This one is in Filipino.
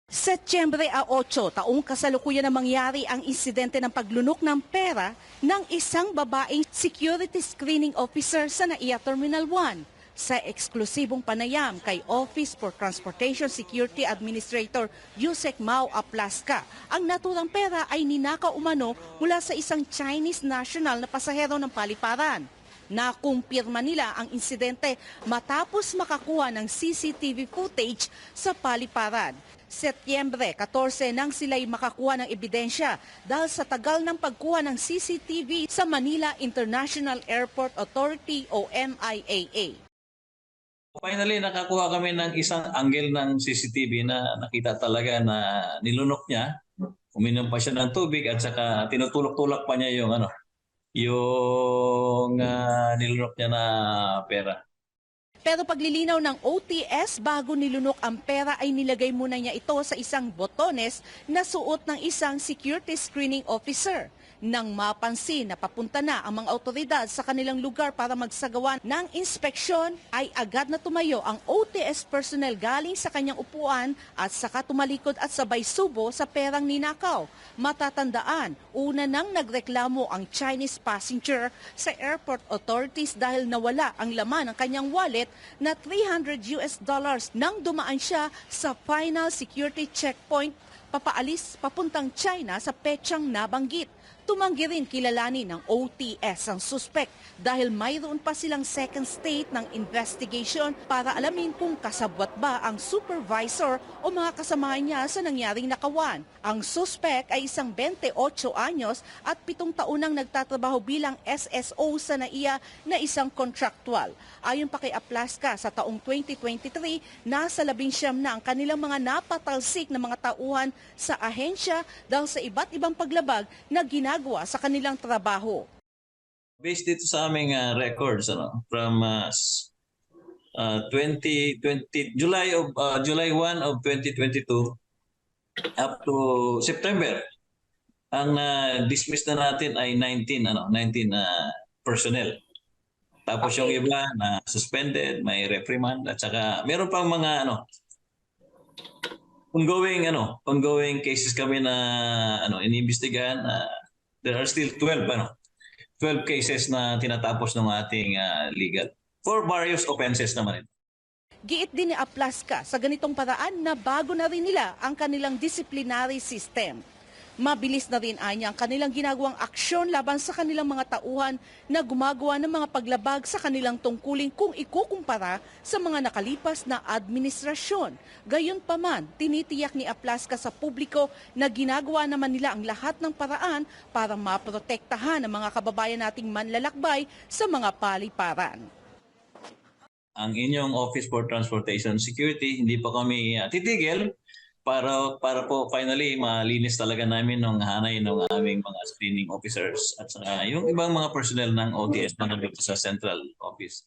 Setyembre 8, taong kasalukuyan na mangyari ang insidente ng paglunok ng pera ng isang babaeng security screening officer sa NAIA Terminal 1. Sa eksklusibong panayam kay Office for Transportation Security Administrator Yusek Mau Aplaska, ang naturang pera ay ninakaw umano mula sa isang Chinese national na pasahero ng paliparan. Nakumpirma nila ang insidente matapos makakuha ng CCTV footage sa paliparan. Setyembre 14 nang sila'y makakuha ng ebidensya dahil sa tagal ng pagkuha ng CCTV sa Manila International Airport Authority o MIAA. Finally, nakakuha kami ng isang angle ng CCTV na nakita talaga na nilunok niya. Uminom pa siya ng tubig at saka tinutulak-tulak pa niya yung nilunok niya na pera. Pero paglilinaw ng OTS, bago nilunok ang pera ay nilagay muna niya ito sa isang botones na suot ng isang security screening officer. Nang mapansin na papunta na ang mga otoridad sa kanilang lugar para magsagawa ng inspeksyon, ay agad na tumayo ang OTS personnel galing sa kanyang upuan at saka tumalikod at sabay subo sa perang ninakaw. Matatandaan, una nang nagreklamo ang Chinese passenger sa airport authorities dahil nawala ang laman ng kanyang wallet na $300 nang dumaan siya sa final security checkpoint papaalis papuntang China sa petsang nabanggit. Tumanggi rin kilalanin ng OTS ang suspect dahil mayroon pa silang second state ng investigation para alamin kung kasabwat ba ang supervisor o mga kasama niya sa nangyaring nakawan. Ang suspect ay isang 28 anyos at 7 taon nang nagtatrabaho bilang SSO sa NAIA na isang contractual. Ayon pa kay Aplaska, sa taong 2023, nasa 19 na ang kanilang mga napatalsik na mga tauhan sa ahensya dahil sa iba't ibang paglabag na ginagawa sa kanilang trabaho. Based dito sa aming records from 2020 July 1 of 2022 up to September, ang dismiss na natin ay 19 personnel. Tapos yung iba na suspended, may reprimand at saka meron pang mga ongoing cases kami na iniimbestigahan. There are still 12 cases na tinatapos ng ating legal for various offenses naman. Giit din ni Aplaska sa ganitong paraan na bago na rin nila ang kanilang disciplinary system. Mabilis na rin anya ang kanilang ginagawang aksyon laban sa kanilang mga tauhan na gumagawa ng mga paglabag sa kanilang tungkulin kung ikukumpara sa mga nakalipas na administrasyon. Gayunpaman, tinitiyak ni Aplaska sa publiko na ginagawa naman nila ang lahat ng paraan para maprotektahan ang mga kababayan nating manlalakbay sa mga paliparan. Ang inyong Office for Transportation Security, hindi pa kami titigil para po finally malinis talaga namin ng hanay ng aming mga screening officers at saka yung ibang mga personnel ng OTS na nandito sa central office.